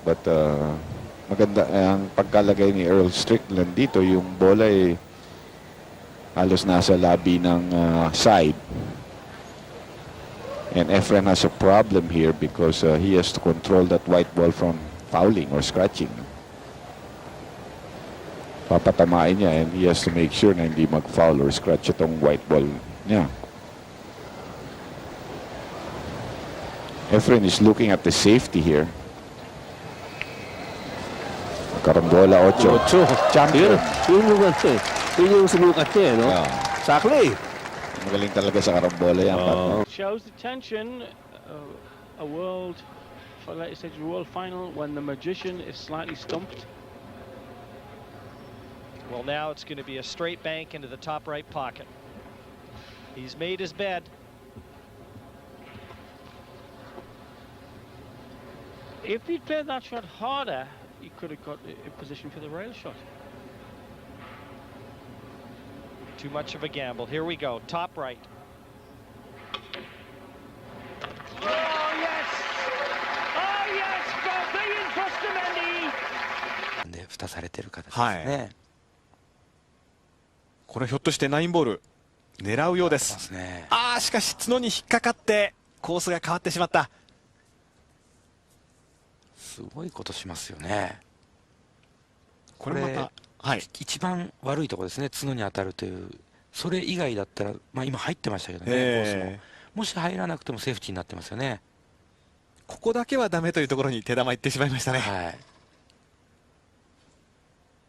But maganda ang pagkalagay ni Earl Strickland dito, yung bola ay halos nasa labi ng side. And Efren has a problem here because he has to control that white ball from fouling or scratching. Papatamain niya and he has to make sure na hindi mag-foul or scratch itong white ball niya. Efren is looking at the safety here. Karambola 8. Champion. Yun yung sumukat niya, no? Exactly. Magaling talaga sa karambola yan. Shows the tension. A world, for latest stage world final when the magician is slightly stumped. Well, now it's going to be a straight bank into the top right pocket. He's made his bed. If he'd played that shot harder, he could have got in position for the rail shot. Too much of a gamble. Here we go. Top right. Oh, yes! Oh, yes! For Billiard Postamendi! で、蓋されてる形ですはい。ね。これひょっとして9ボール狙うようです。ああ、しかし角に引っかかってコースが変わってしまった。すごいことしますよね。これまた、はい、一番悪いところですね、角に当たるという、それ以外だったら、まあ、今入ってましたけどね、コースも。もし入らなくてもセーフティーになってますよね。ここだけはダメというところに手玉いってしまいましたね。はい、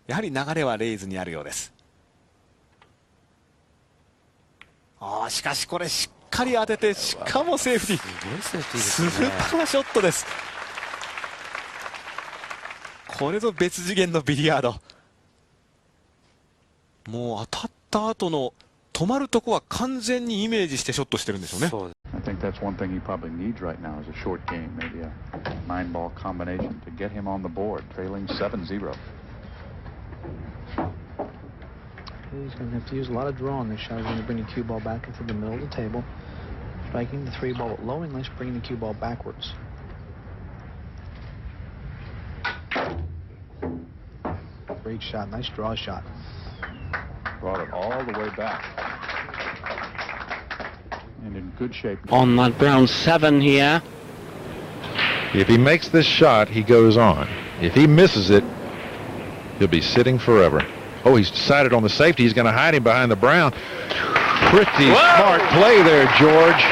やはり流れはレイズにあるようです。ああ、しかしこれしっかり当てて、しかもセーフティー。すごいセーフティーですね。スーパーショットです。これぞ別次元のビリヤード。もう当たった後の止まるとこは完全にイメージしてショットしてるんでしょうね。I think that's one thing he probably needs right now is a short game, maybe a 9-ball combination to get him on the board, trailing 7-0. He's going to have to use a lot of draw on this shot. He's going to bring the cue ball back into the middle of the table, striking the 3-ball at low English, bringing the cue ball backwards. Great shot, nice draw shot. Brought it all the way back. And in good shape. On that brown 7 here. If he makes this shot, he goes on. If he misses it, he'll be sitting forever. Oh, he's decided on the safety. He's going to hide him behind the brown. Pretty smart play there, George.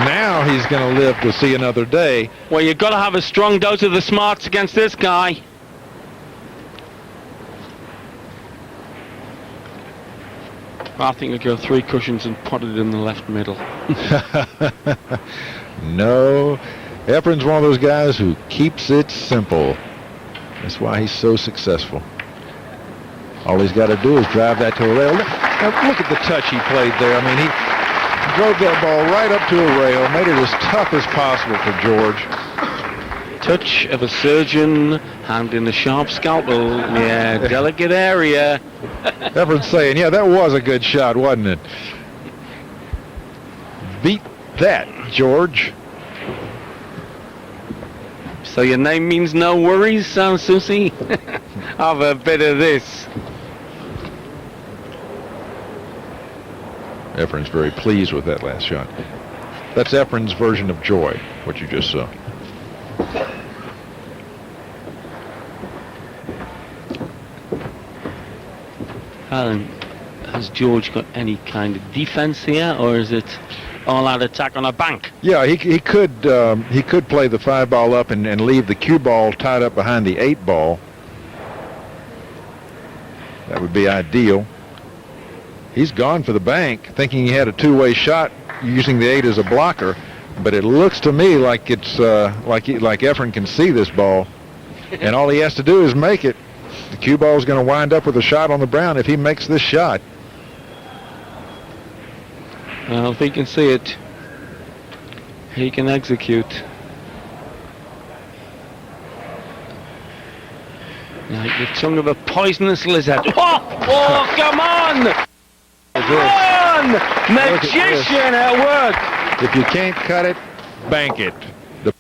Now he's going to live to see another day. Well, you've got to have a strong dose of the smarts against this guy. I think we'll go 3 cushions and put it in the left middle. No, Efren's one of those guys who keeps it simple. That's why he's so successful. All he's got to do is drive that to a rail. Now look at the touch he played there. I mean, drove that ball right up to a rail, made it as tough as possible for George. Touch of a surgeon, handling the sharp scalpel. Yeah, delicate area. Efren's saying, yeah, that was a good shot, wasn't it? Beat that, George. So your name means no worries, Susie? Have a bit of this. Efren's very pleased with that last shot. That's Efren's version of joy, what you just saw. Alan, has George got any kind of defense here, or is it all-out attack on a bank? Yeah, he could play the 5-ball up and leave the cue ball tied up behind the 8-ball. That would be ideal. He's gone for the bank, thinking he had a two-way shot using the 8 as a blocker, but it looks to me like it's like Efren can see this ball, and all he has to do is make it. The cue ball is going to wind up with a shot on the brown if he makes this shot. Well, if he can see it, he can execute. Like the tongue of a poisonous lizard. Oh, come on! Come on! Magician at work! If you can't cut it, bank it. The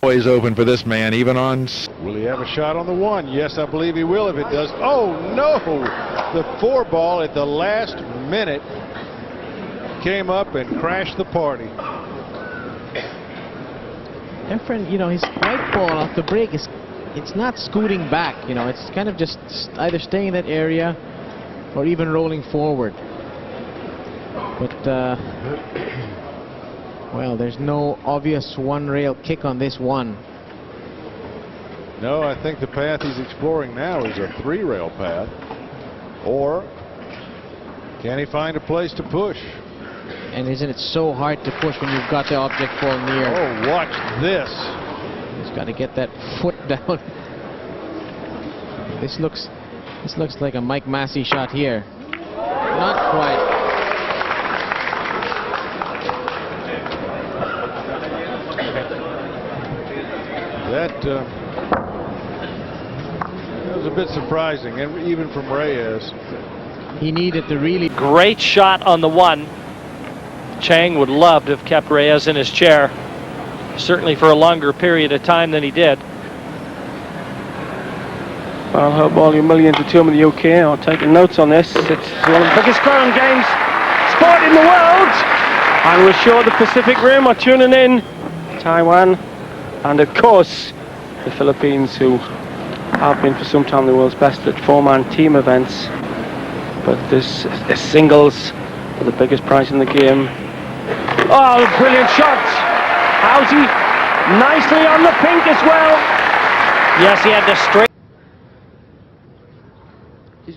always open for this man, even on... Will he have a shot on the 1? Yes, I believe he will if it does. Oh, no! The 4-ball at the last minute came up and crashed the party. Efren, you know, his white ball off the break it's not scooting back, you know, it's kind of just either staying in that area or even rolling forward. But well, there's no obvious one-rail kick on this one. No, I think the path he's exploring now is a 3-rail path. Or can he find a place to push? And isn't it so hard to push when you've got the object fall near? Oh, watch this. He's got to get that foot down. This looks like a Mike Massey shot here. Not quite. That was a bit surprising, and even from Reyes. He needed to really... Great shot on the 1. Chang would love to have kept Reyes in his chair, certainly for a longer period of time than he did. Well, I hope all you millions of them in the UK are taking notes on this. It's one of the biggest Crown Games sport in the world, and we're sure the Pacific Rim are tuning in. Taiwan, and of course the Philippines, who have been for some time the world's best at 4-man team events. But this singles for the biggest prize in the game. Oh, brilliant shot! How's he? Nicely on the pink as well. Yes, he had the straight. He's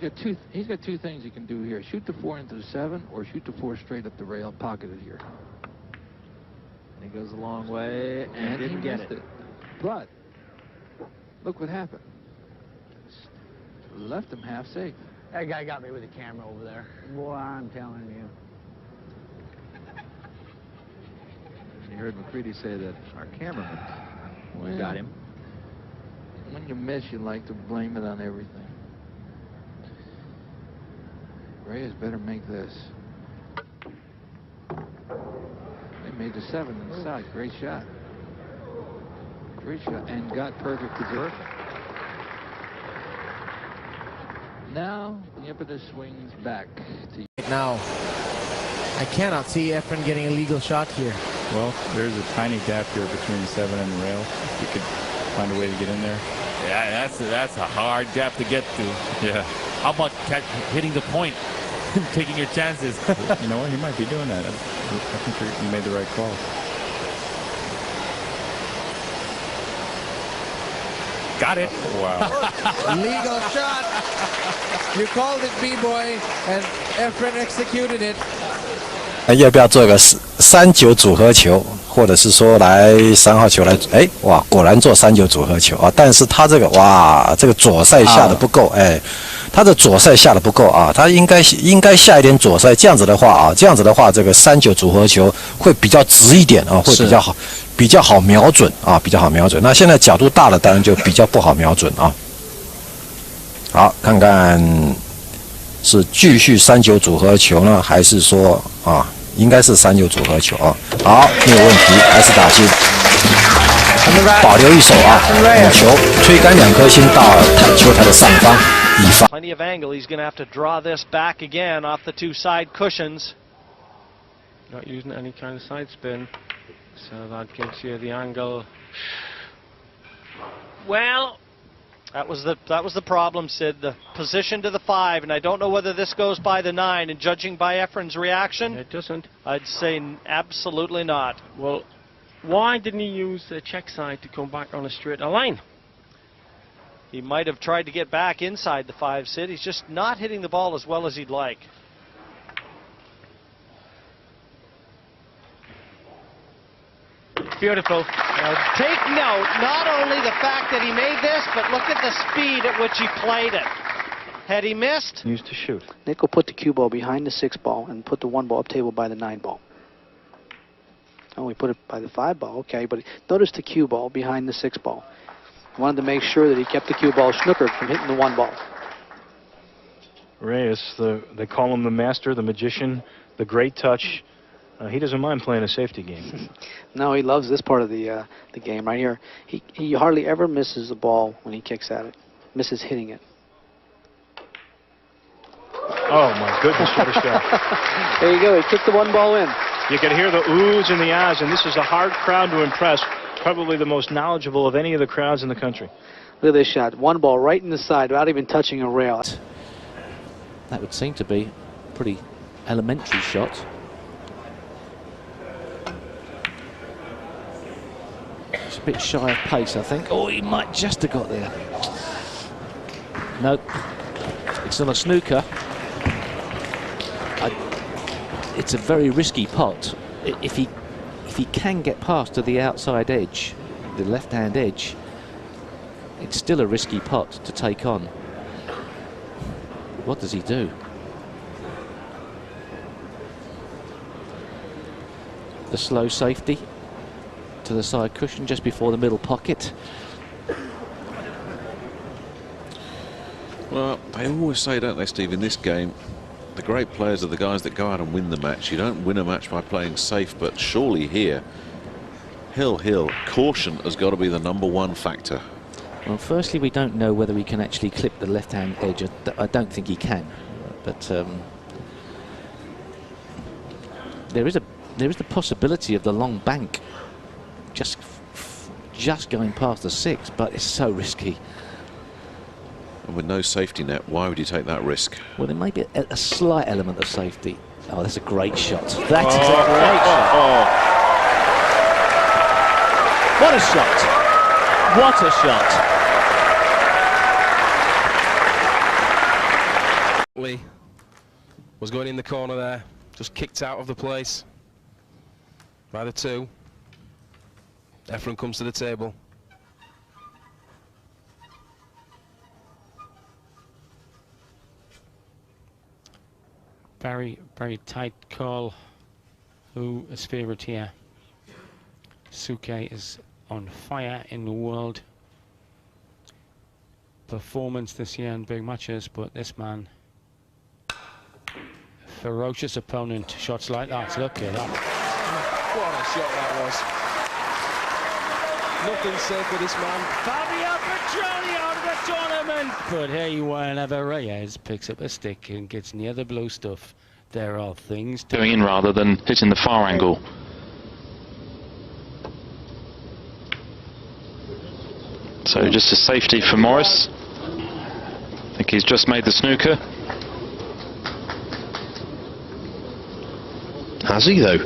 got two things he can do here: shoot the 4 into the 7, or shoot the 4 straight up the rail, pocketed here. And he goes a long way and didn't get it. But look what happened. Left him half safe. That guy got me with the camera over there. Boy, I'm telling you. You heard McCready say that our cameraman got him. When you miss, you like to blame it on everything. Reyes better make this. They made the 7 inside. Great shot. Great shot. And got perfect position. Now the impetus swings back to... Now, I cannot see Efren getting a legal shot here. Well, there's a tiny gap here between the 7 and the rail. If you could find a way to get in there. Yeah, that's a hard gap to get to. Yeah. How about hitting the point, taking your chances? You know what? He might be doing that. I think you made the right call. Got it. Wow. Legal shot. You called it, B-boy, and Efren executed it. 要不要做个3-9组合球，或者是说来3号球来？哎，哇，果然做3-9组合球啊！但是他这个哇，这个左塞下的不够，哎，他的左塞下的不够啊，他应该下一点左塞，这样子的话，这个3-9组合球会比较直一点啊，会比较好瞄准啊，比较好瞄准。那现在角度大了，当然就比较不好瞄准啊。好，看看是继续3-9组合球呢，还是说啊，应该是3-9组合球啊。好，没有问题，还是打进。保留一手啊，母球推杆2颗星到球台的上方，以防。 Plenty of angle. He's going to have to draw this back again off the 2 side cushions. Not using any kind of side spin, so that gives you the angle. Well, that was the problem, Sid. The position to the 5, and I don't know whether this goes by the 9. And judging by Efren's reaction, It doesn't. I'd say absolutely not. Well, why didn't he use the check side to come back on a straighter line? He might have tried to get back inside the 5, Sid. He's just not hitting the ball as well as he'd like. Beautiful. Now, take note, not only the fact that he made this, but look at the speed at which he played it. Had he missed? Used to shoot. Nick will put the cue ball behind the 6 ball and put the 1 ball up table by the 9 ball. Oh, we put it by the 5 ball, okay, but notice the cue ball behind the 6 ball. Wanted to make sure that he kept the cue ball snookered from hitting the 1 ball. Reyes, they call him the master, the magician, the great touch. He doesn't mind playing a safety game. No, he loves this part of the game right here. He hardly ever misses the ball when he kicks at it. Misses hitting it. Oh my goodness, what a shot. There you go, he kicked the 1 ball in. You can hear the oohs and the ahs, and this is a hard crowd to impress. Probably the most knowledgeable of any of the crowds in the country. Look at this shot. 1 ball right in the side without even touching a rail. That would seem to be a pretty elementary shot. It's a bit shy of pace, I think. Oh, he might just have got there. No, it's on a snooker. It's a very risky pot. If he can get past to the outside edge, the left-hand edge, it's still a risky pot to take on. What does he do? The slow safety to the side cushion just before the middle pocket. Well, they always say, don't they, Steve, in this game, the great players are the guys that go out and win the match. You don't win a match by playing safe, but surely here, Hill, caution has got to be the #1 factor. Well, firstly, we don't know whether he can actually clip the left-hand edge. I don't think he can, but there is the possibility of the long bank just going past the 6, but it's so risky. And with no safety net, why would you take that risk? Well, there may be a slight element of safety. Oh, that's a great shot. That is a great shot. What a shot! What a shot! Lee was going in the corner there, just kicked out of the place by the 2. Efren comes to the table. Very, very tight call. Who is favourite here? Suke is on fire in the world performance this year in big matches, but this man, ferocious opponent. Shots like that, look at that. What a shot that was. Nothing safe for this man. Fabio Petroni out of the tournament. But hey, whenever Reyes picks up a stick and gets near the blue stuff, there are things to going in rather than hitting the far angle. So just a safety for Morris. I think he's just made the snooker. Has he though?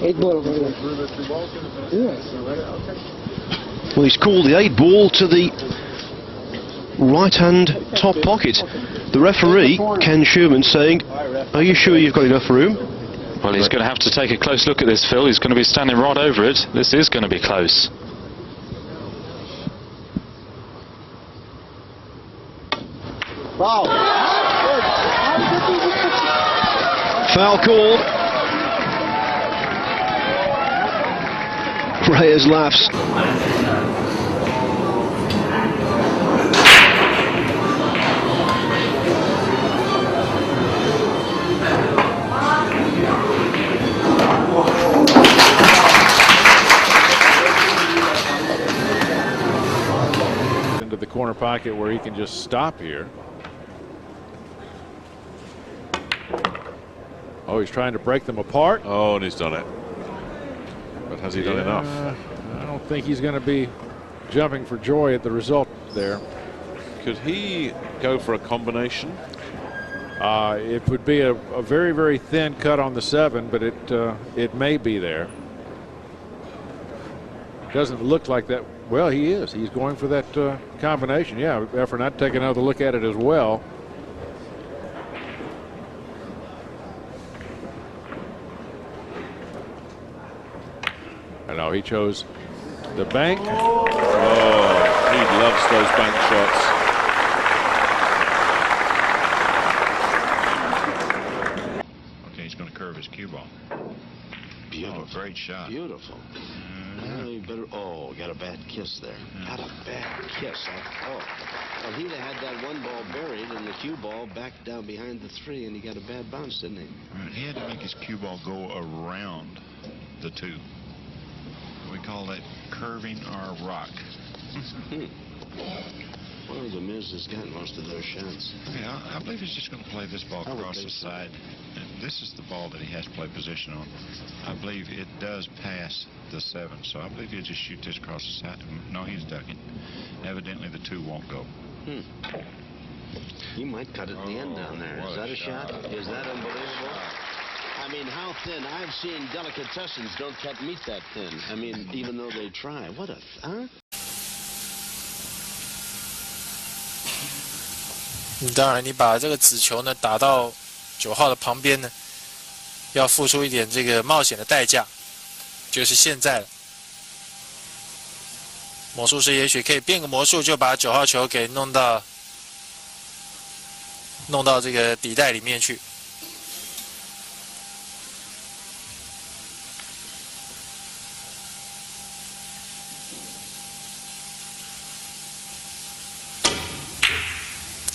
8 ball. Well, he's called the 8 ball to the right-hand top pocket. The referee, Ken Sherman, saying, "Are you sure you've got enough room?" Well, he's going to have to take a close look at this, Phil. He's going to be standing right over it. This is going to be close. Wow. Foul call. Reyes laughs. Into the corner pocket where he can just stop here. Oh, he's trying to break them apart. Oh, and he's done it. But has he done enough? I don't think he's going to be jumping for joy at the result there. Could he go for a combination? It would be a very, very thin cut on the 7, but it may be there. Doesn't look like that. Well, he is. He's going for that combination. Yeah, Efren, I'd take another look at it as well. No, he chose the bank. Oh, he loves those bank shots. Okay, he's going to curve his cue ball. Beautiful. Oh, great shot. Beautiful. Well, you better. Oh, got a bad kiss there. Got a bad kiss. Well, he'd have had that one ball buried and the cue ball back down behind the 3, and he got a bad bounce, didn't he? Right, he had to make his cue ball go around the 2. We call that curving our rock. Well, the Miz has got most of those shots. Yeah, I believe he's just going to play this ball across the side. And this is the ball that he has to play position on. I believe it does pass the 7, so I believe he'll just shoot this across the side. No, he's ducking. Evidently, the 2 won't go. He might cut it in the end down there. Is that a shot? Is that unbelievable? I mean, how thin? I've seen delicatessens don't cut meat that thin. I mean, even though they try. What a... Huh? 当然，你把这个子球呢打到9号的旁边呢，要付出一点这个冒险的代价，就是现在了。魔术师也许可以变个魔术，就把9号球给弄到这个底袋里面去。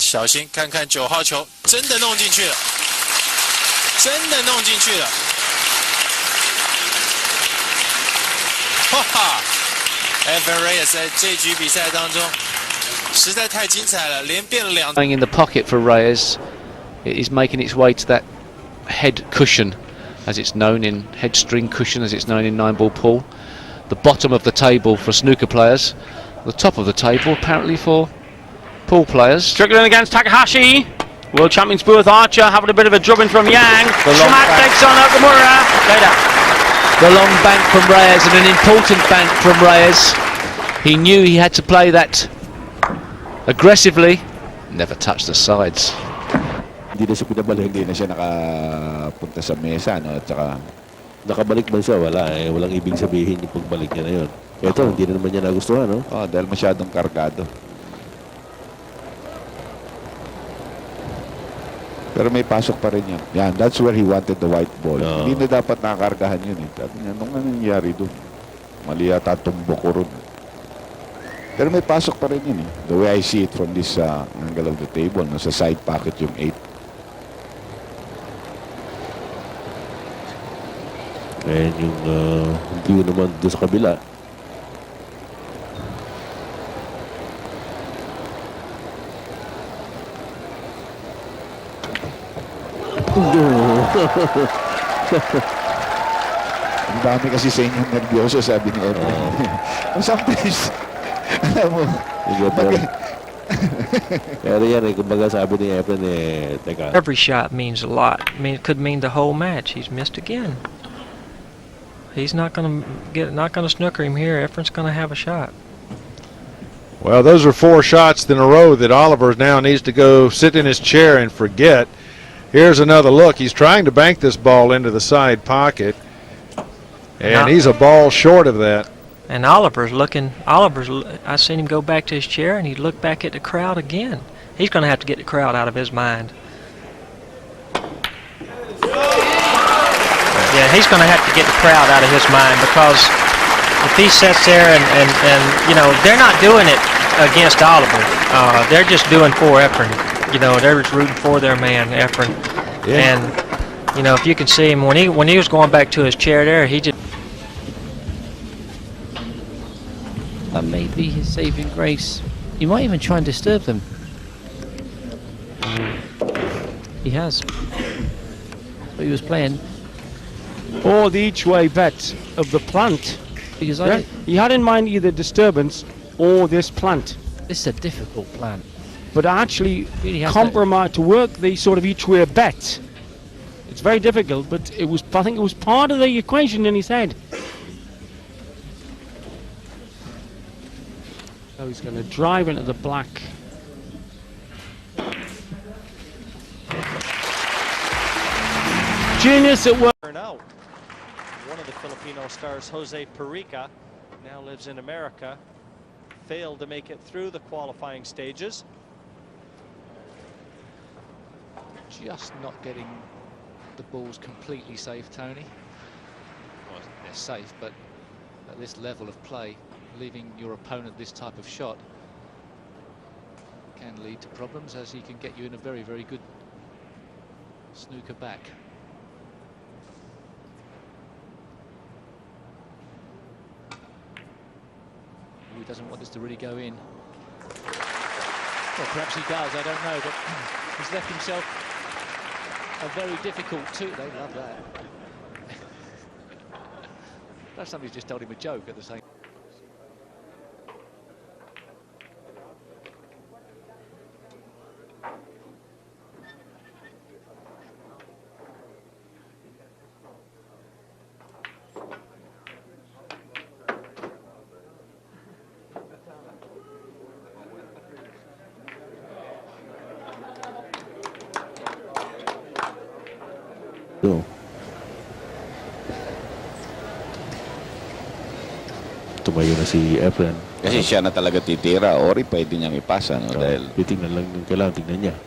小心，看看9号球真的弄进去了，真的弄进去了！哈哈 ，Efren Reyes 在这局比赛当中实在太精彩了，连变了2。Going in the pocket for Reyes, it is making its way to that head cushion, as it's known in head string cushion, as it's known in 9-ball pool. The bottom of the table for snooker players, the top of the table apparently for pool players. Strickland against Takahashi. World champions both Archer having a bit of a drubbing from Yang. Shamat takes on Okamura. Later. The long bank from Reyes, and an important bank from Reyes. He knew he had to play that aggressively. Never touched the sides. Hindi na siya pinabalik, hindi na siya nakapunta sa mesa, no? At saka nakabalik man siya, wala eh. Walang ibig sabihin yung pagbalik niya na yun. Ito, hindi na naman niya nagustuhan, no? Oh, dahil masyadong kargado. Pero may pasok pa rin yan. Yan, that's where he wanted the white ball. Hindi na dapat nakakargahan yun eh. Anong nangyari doon? Mali yata tumbok ko ron. Pero may pasok pa rin yun eh. The way I see it from this angle of the table, nasa side pocket yung 8. And yung view naman doon sa kabila. Ang dami kasi sa inyong nervyoso, sabi ni Efren. Sometimes, alam mo, pero yan eh, kumbaga sabi ni Efren eh, teka. Every shot means a lot. I mean, it could mean the whole match. He's missed again. He's not going to snooker him here. Efren's going to have a shot. Well, those are 4 shots in a row that Oliver now needs to go sit in his chair and forget. Here's another look. He's trying to bank this ball into the side pocket, and he's a ball short of that. And Oliver's looking. I've seen him go back to his chair, and he looked back at the crowd again. He's going to have to get the crowd out of his mind. Yeah, he's going to have to get the crowd out of his mind, because if he sits there and you know, they're not doing it against Oliver. They're just doing for Efren. You know, they're just rooting for their man, Efren. Yeah. And you know, if you can see him when he was going back to his chair there, he just. That may be his saving grace. He might even try and disturb them. He has. That's what he was playing. Or the each-way bet of the plant. Because he had in mind either disturbance or this plant. This is a difficult plant. But actually Really has compromise to work the sort of each-way bet. It's very difficult, but it was. I think it was part of the equation in his head. So he's going to drive into the black. Genius at work. Out. One of the Filipino stars, Jose Perica, now lives in America, failed to make it through the qualifying stages. Just not getting the balls completely safe, Tony. Well, they're safe, but at this level of play, leaving your opponent this type of shot can lead to problems, as he can get you in a very, very good snooker back. He doesn't want this to really go in. Well, perhaps he does, I don't know, but he's left himself a very difficult two. They love that. Perhaps somebody's just told him a joke at the same time. So. Tumayo na si Efren. Kasi siya na talaga titira. Ori pwede niyang ipasa. No? Dahil titingnan lang yung kailangan tingnan niya.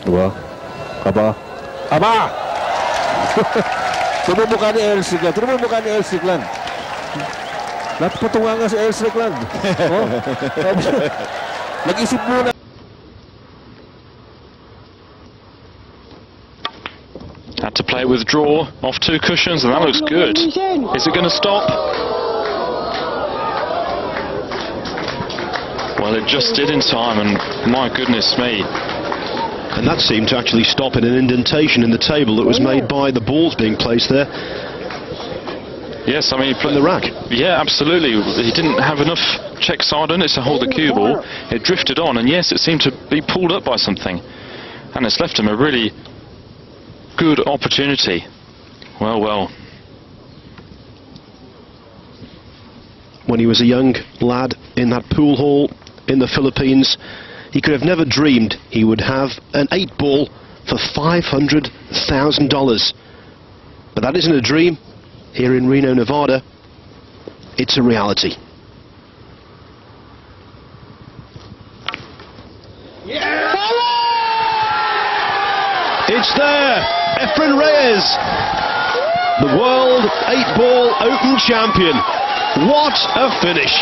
Diba? Aba! Tumumukha ni El Strickland. Tumumukha ni El Strickland. Napatunga nga si El Strickland. Oh? Nag-isip muna. Had to play with draw off 2 cushions, and that looks good. Is it going to stop? Well, it just did in time, and my goodness me. And that seemed to actually stop in an indentation in the table that was made by the balls being placed there. Yes, I mean, from the rack. Yeah, absolutely. He didn't have enough check side on it to hold the cue ball. It drifted on, and yes, it seemed to be pulled up by something. And it's left him a really good opportunity. Well, well. When he was a young lad in that pool hall in the Philippines, he could have never dreamed he would have an 8-ball for $500,000. But that isn't a dream. Here in Reno, Nevada, it's a reality. Yeah! It's there! Efren Reyes, the World 8-Ball Open Champion. What a finish!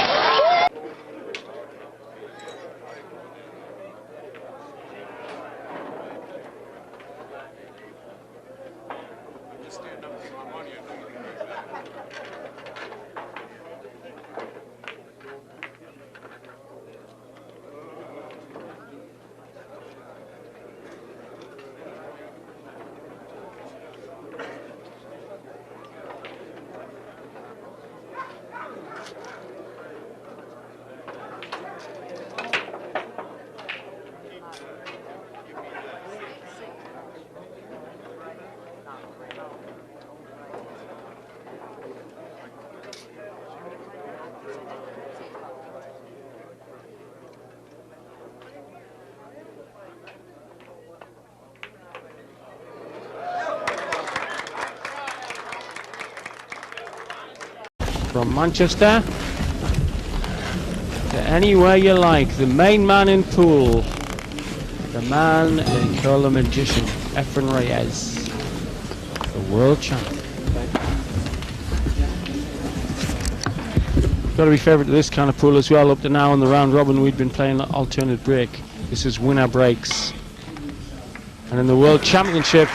from Manchester to anywhere you like. The main man in pool, the man they call the magician, Efren Reyes, the world champion. Got to be favourite to this kind of pool as well. Up to now in the round robin, we've been playing alternate break. This is winner breaks. And in the World Championship,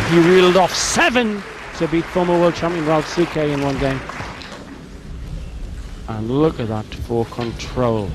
he reeled off 7 to beat former world champion Ralph Suke in one game. And look at that for control.